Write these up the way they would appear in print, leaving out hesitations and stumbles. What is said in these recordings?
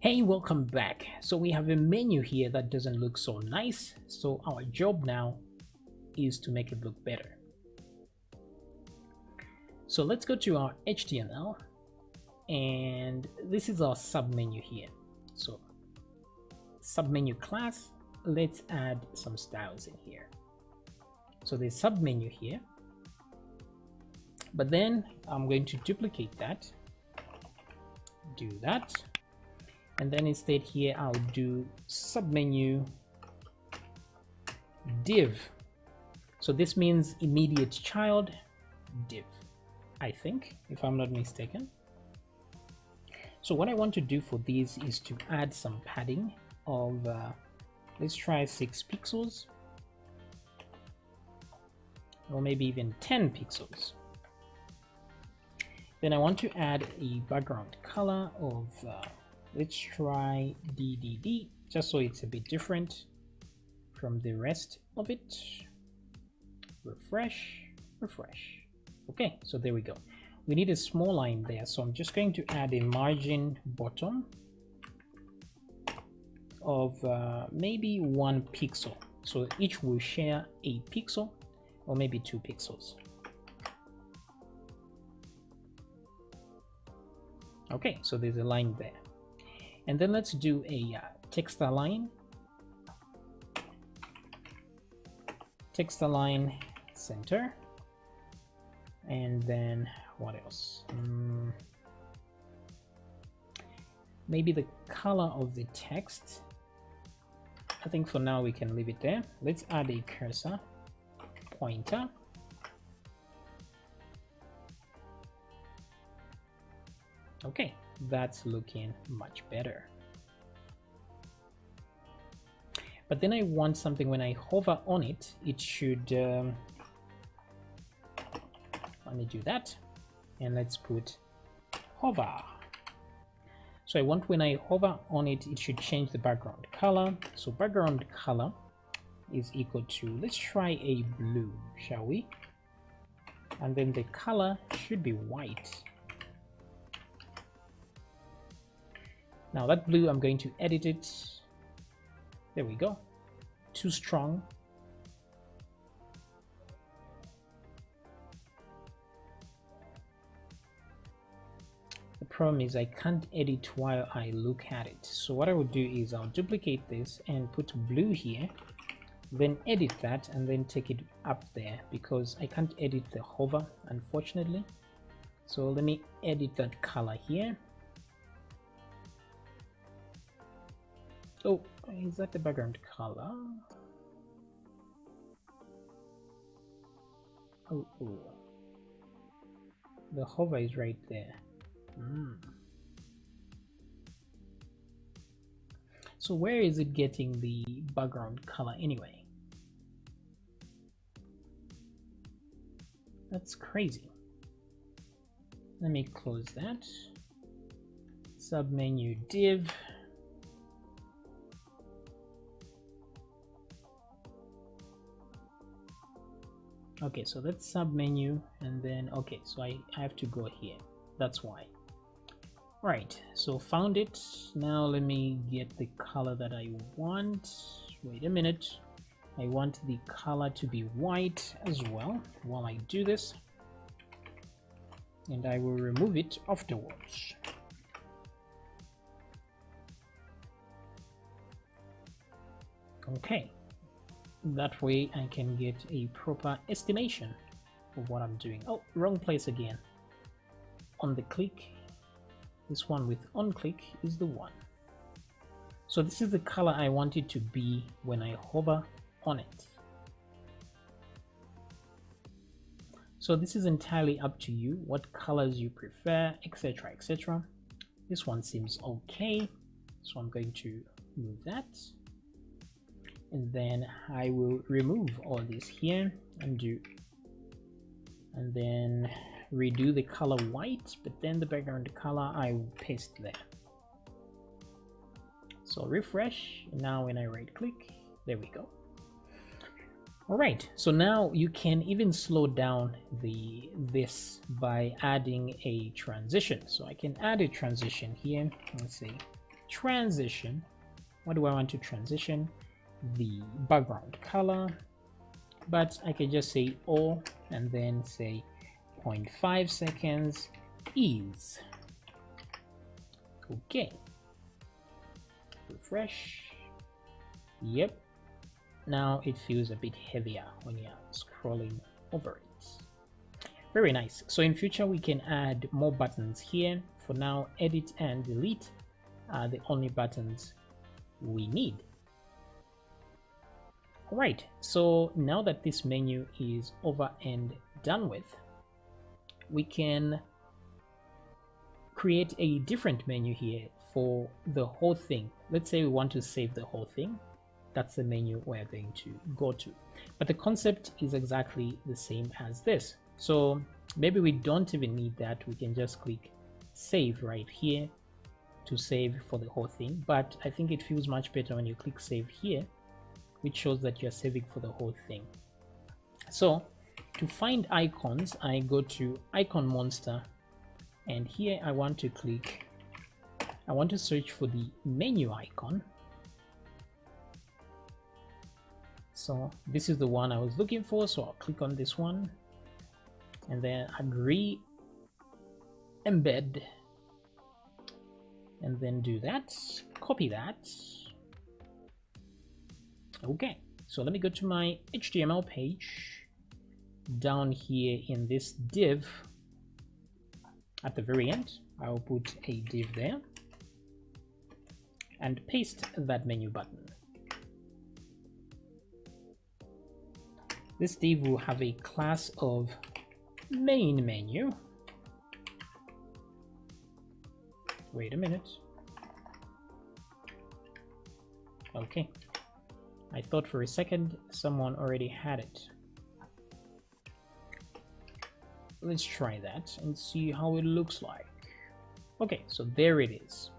Hey, welcome back. So we have a menu here that doesn't look so nice. So our job now is to make it look better. So let's go to our HTML, and this is our submenu here. So submenu class, let's add some styles in here. So there's submenu here, but then I'm going to duplicate that, do that. And then instead here, I'll do submenu div. So this means immediate child div, I think, if I'm not mistaken. So what I want to do for these is to add some padding of, let's try 6 pixels, or maybe even 10 pixels. Then I want to add a background color of, let's try DDD, just so it's a bit different from the rest of it. Refresh. Okay, so there we go. We need a small line there, so I'm just going to add a margin bottom of maybe 1 pixel. So each will share a pixel, or maybe 2 pixels. Okay, so there's a line there. And then let's do a text align center. And then what else? Maybe the color of the text. I think for now we can leave it there. Let's add a cursor pointer. Okay, that's looking much better. But then I want something, when I hover on it, it should let me do that, and let's put hover. So I want, when I hover on it, it should change the background color. So background color is equal to, let's try a blue, shall we? And then the color should be white. Now that blue, I'm going to edit it. There we go. Too strong. The problem is I can't edit while I look at it. So what I would do is I'll duplicate this and put blue here, then edit that and then take it up there, because I can't edit the hover, unfortunately. So let me edit that color here. Oh, is that the background color? Oh, the hover is right there. So where is it getting the background color anyway? That's crazy. Let me close that. Submenu div. Okay, so that's submenu, and then okay, so I have to go here. That's why. Right, so found it. Now let me get the color that I want. Wait a minute. I want the color to be white as well while I do this, and I will remove it afterwards. Okay. That way I can get a proper estimation of what I'm doing. Oh, wrong place again. On the click, this one with on click is the one. So this is the color I want it to be when I hover on it. So this is entirely up to you, what colors you prefer, etc, etc. This one seems okay, so I'm going to move that. And then I will remove all this here, undo, and then redo the color white, but then the background color I will paste there. So refresh. Now when I right click, there we go. All right, so now you can even slow down this by adding a transition. So I can add a transition here. Let's see, transition. What do I want to transition? The background color, but I can just say O and then say 0.5 seconds is. Okay, refresh. Yep, now it feels a bit heavier when you're scrolling over it. Very nice. So in future we can add more buttons here. For now, edit and delete are the only buttons we need. Alright, so now that this menu is over and done with, we can create a different menu here for the whole thing. Let's say we want to save the whole thing. That's the menu we're going to go to. But the concept is exactly the same as this. So maybe we don't even need that. We can just click save right here to save for the whole thing. But I think it feels much better when you click save here, which shows that you're saving for the whole thing. So to find icons, I go to icon monster, and here I want to search for the menu icon. So this is the one I was looking for, so I'll click on this one and then agree, embed, and then do that, copy that. Okay, so let me go to my HTML page. Down here in this div, at the very end, I'll put a div there and paste that menu button. This div will have a class of main menu. Wait a minute. Okay, I thought for a second someone already had it. Let's try that and see how it looks like. Okay, so there it is.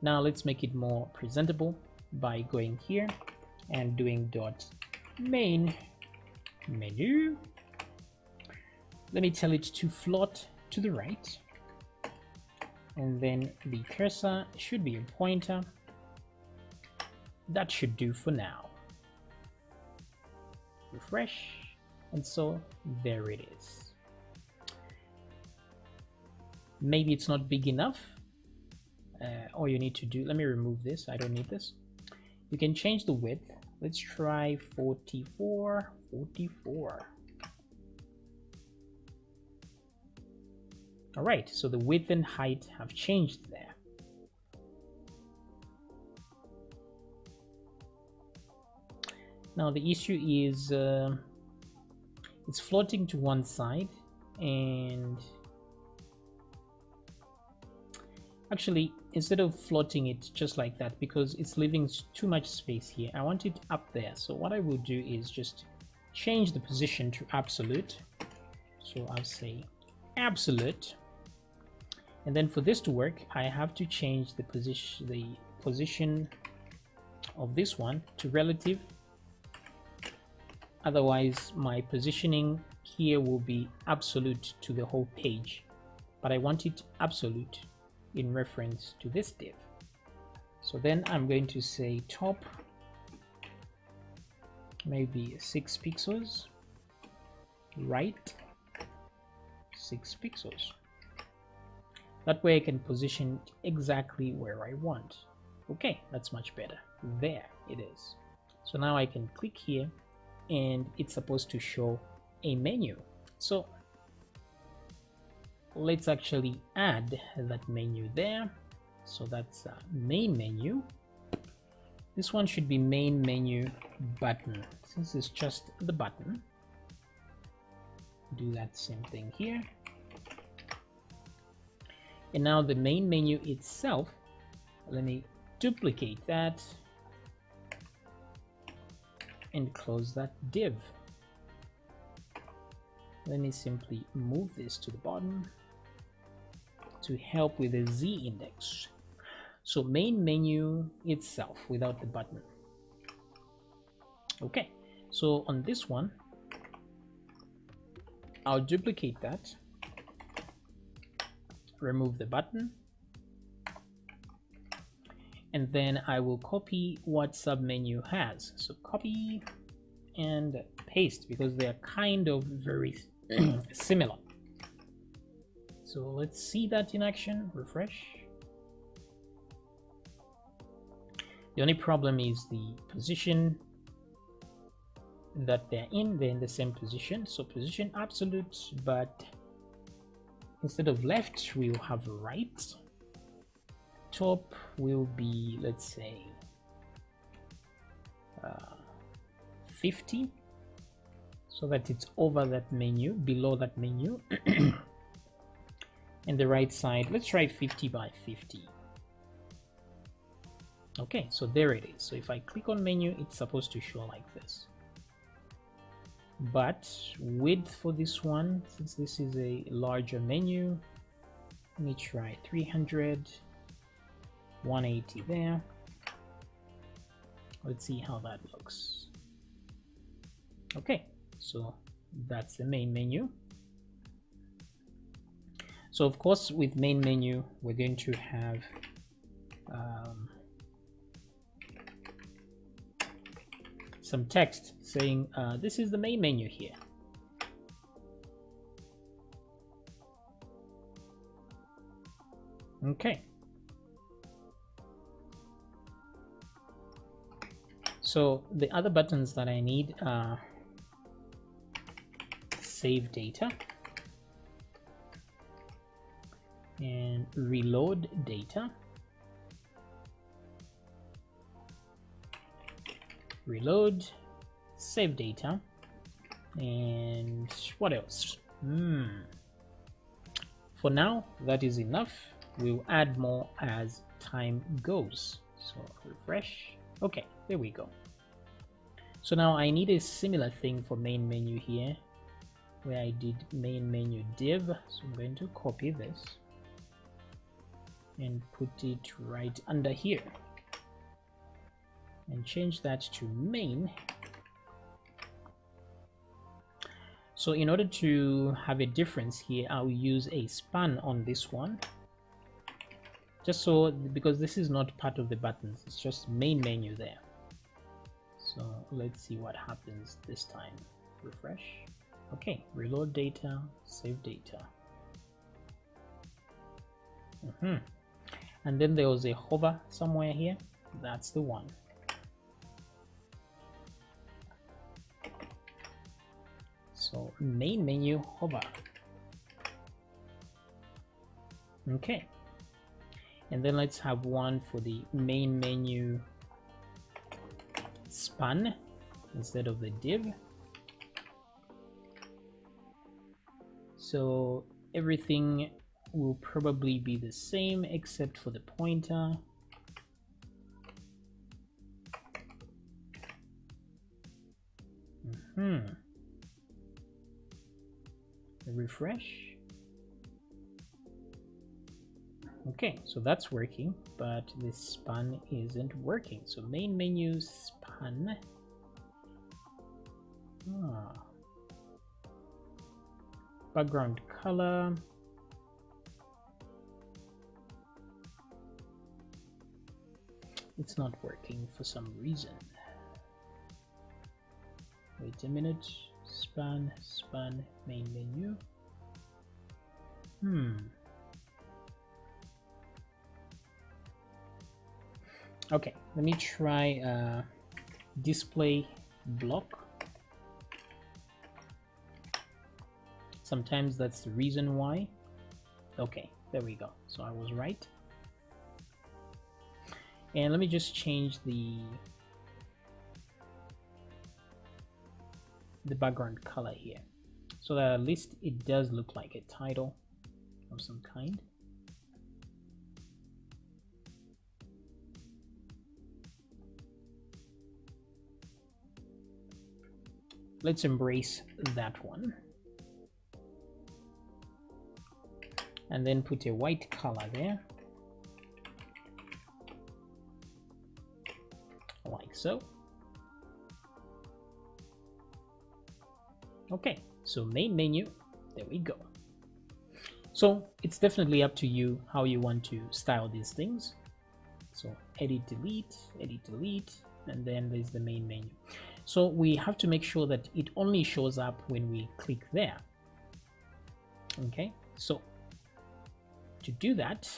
Now let's make it more presentable by going here and doing .main menu. Let me tell it to float to the right, and then the cursor should be a pointer. That should do for now. Refresh, and so there it is. Maybe it's not big enough. All you need to do, let me remove this, I don't need this. You can change the width. Let's try 44. All right, so the width and height have changed there. Now the issue is it's floating to one side, and actually instead of floating it just like that, because it's leaving too much space here, I want it up there. So what I will do is just change the position to absolute. So I'll say absolute, and then for this to work I have to change the position of this one to relative. Otherwise my positioning here will be absolute to the whole page, but I want it absolute in reference to this div. So then I'm going to say top maybe 6 pixels, right 6 pixels. That way I can position it exactly where I want. Okay, that's much better. There it is. So now I can click here and it's supposed to show a menu. So let's actually add that menu there. So that's main menu. This one should be main menu button, since it's just the button. Do that same thing here. And now the main menu itself, let me duplicate that and close that div. Let me simply move this to the bottom to help with the Z index. So main menu itself without the button. Okay, so on this one, I'll duplicate that, remove the button, and then I will copy what submenu has. So copy and paste, because they are kind of very similar. So let's see that in action. Refresh. The only problem is the position that they're in the same position. So position absolute, but instead of left, we'll have right. Top will be, let's say, 50, so that it's over that menu, below that menu. And the right side, let's try 50 by 50. Okay, so there it is. So if I click on menu, it's supposed to show like this. But width for this one, since this is a larger menu, let me try 300, 180 there. Let's see how that looks. Okay, so that's the main menu. So of course, with main menu, we're going to have some text saying this is the main menu here. Okay. So the other buttons that I need are save data and reload data, reload, save data, and what else? For now, that is enough. We'll add more as time goes. So refresh. Okay, there we go. So now I need a similar thing for main menu here, where I did main menu div. So I'm going to copy this and put it right under here and change that to main. So in order to have a difference here, I'll use a span on this one, just so, because this is not part of the buttons, it's just main menu there. So let's see what happens this time. Refresh. Okay, reload data, save data. And then there was a hover somewhere here. That's the one. So main menu hover. Okay. And then let's have one for the main menu span instead of the div. So everything will probably be the same except for the pointer. Refresh. Okay, so that's working, but this span isn't working. So main menu span. Background color. It's not working for some reason. Wait a minute. Span, main menu. Okay, let me try display block. Sometimes that's the reason why. Okay, there we go. So I was right. And let me just change the background color here, so that at least it does look like a title of some kind. Let's embrace that one. And then put a white color there. Like so. Okay, so main menu, there we go. So it's definitely up to you how you want to style these things. So edit, delete, and then there's the main menu. So we have to make sure that it only shows up when we click there. Okay, so to do that,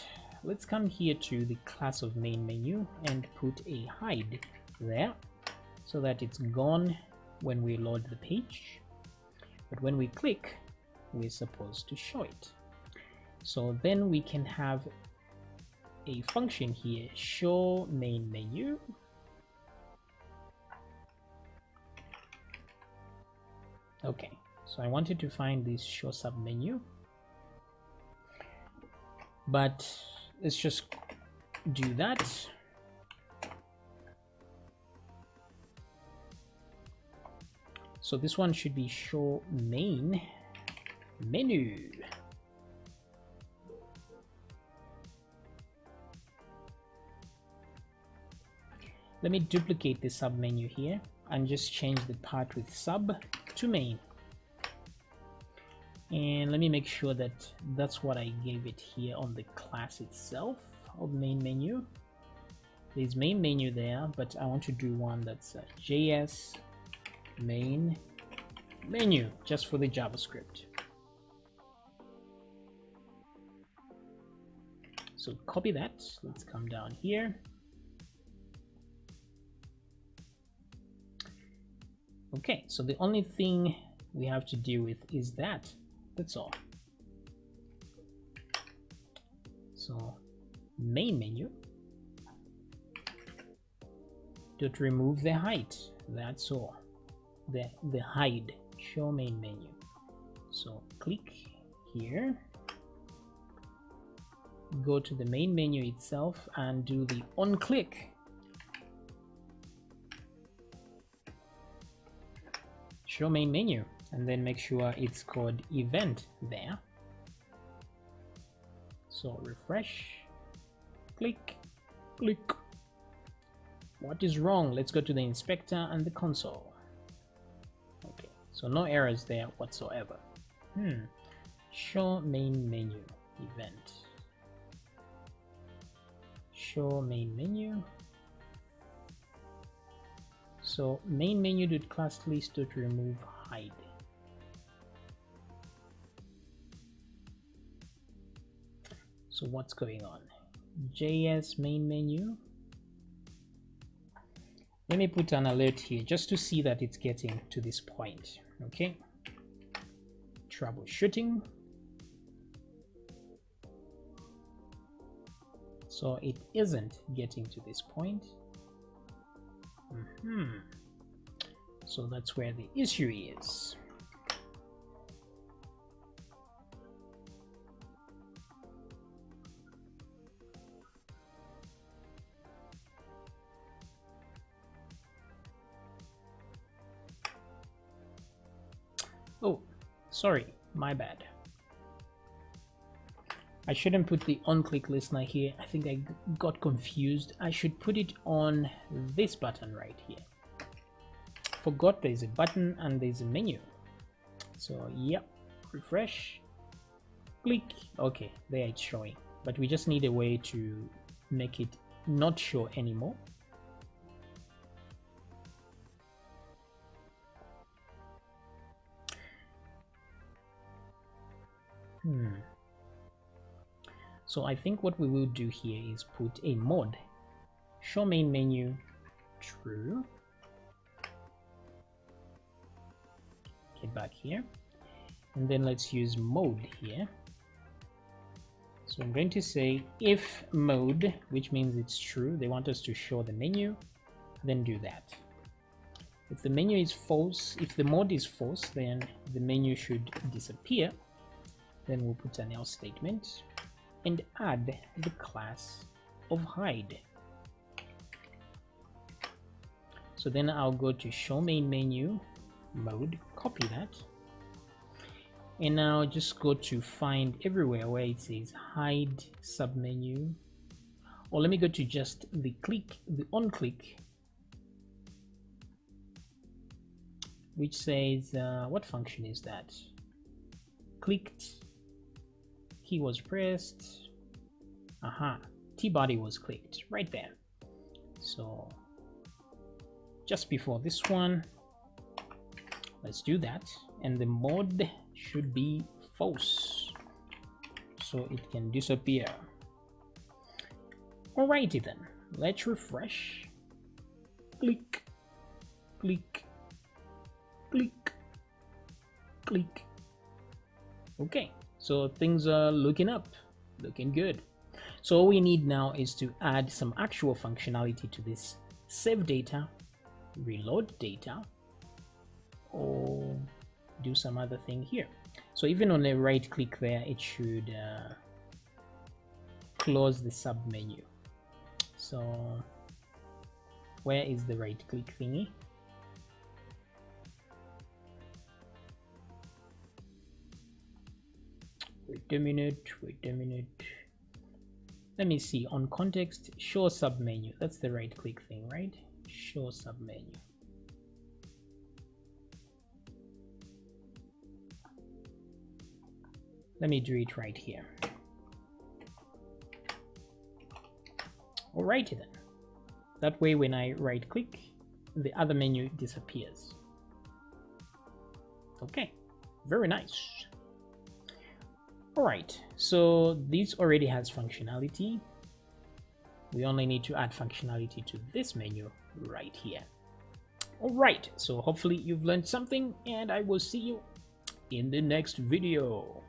let's come here to the class of main menu and put a hide there so that it's gone when we load the page, but when we click, we're supposed to show it. So then we can have a function here, show main menu. Okay, so I wanted to find this show sub menu, but let's just do that. So this one should be show main menu. Let me duplicate the sub menu here and just change the part with sub to main. And let me make sure that that's what I gave it here on the class itself of main menu. There's main menu there, but I want to do one that's JS main menu just for the JavaScript. So copy that. Let's come down here. Okay, so the only thing we have to deal with is that. That's all. So main menu dot remove the height. That's all. The hide, show main menu. So click here, go to the main menu itself and do the on click. Show main menu, and then make sure it's called event there. So refresh, click, click. What is wrong? Let's go to the inspector and the console. Okay, so no errors there whatsoever. Show main menu event. Show main menu. So main menu.class list.remove hide. So what's going on? JS main menu. Let me put an alert here just to see that it's getting to this point. Okay. Troubleshooting. So it isn't getting to this point. So that's where the issue is. Oh, sorry, my bad. I shouldn't put the on-click listener here. I think I got confused. I should put it on this button right here. Forgot there's a button and there's a menu. So yep, refresh, click. Okay, there it's showing. But we just need a way to make it not show anymore. So I think what we will do here is put a mod, show main menu true. Get back here, and then let's use mode here. So I'm going to say if mode, which means it's true, they want us to show the menu, then do that. If the menu is false, if the mode is false, then the menu should disappear. Then we'll put an else statement and add the class of hide. So then I'll go to show main menu mode, copy that, and now just go to find everywhere where it says hide submenu, or let me go to just the on click, which says what function is that? Clicked, key was pressed. T-body was clicked right there. So just before this one, let's do that, and the mode should be false so it can disappear. Alrighty then, let's refresh. Click, click, click, click. Okay, so things are looking up, looking good. So all we need now is to add some actual functionality to this: save data, reload data, or do some other thing here. So even on a right click there, it should close the sub menu. So where is the right click thingy? Wait a minute. Let me see. On context, show sub menu. That's the right click thing, right? Show sub menu. Let me do it right here. Alrighty then. That way when I right click, the other menu disappears. Okay, very nice. Alright, so this already has functionality. We only need to add functionality to this menu right here. Alright, so hopefully you've learned something, and I will see you in the next video.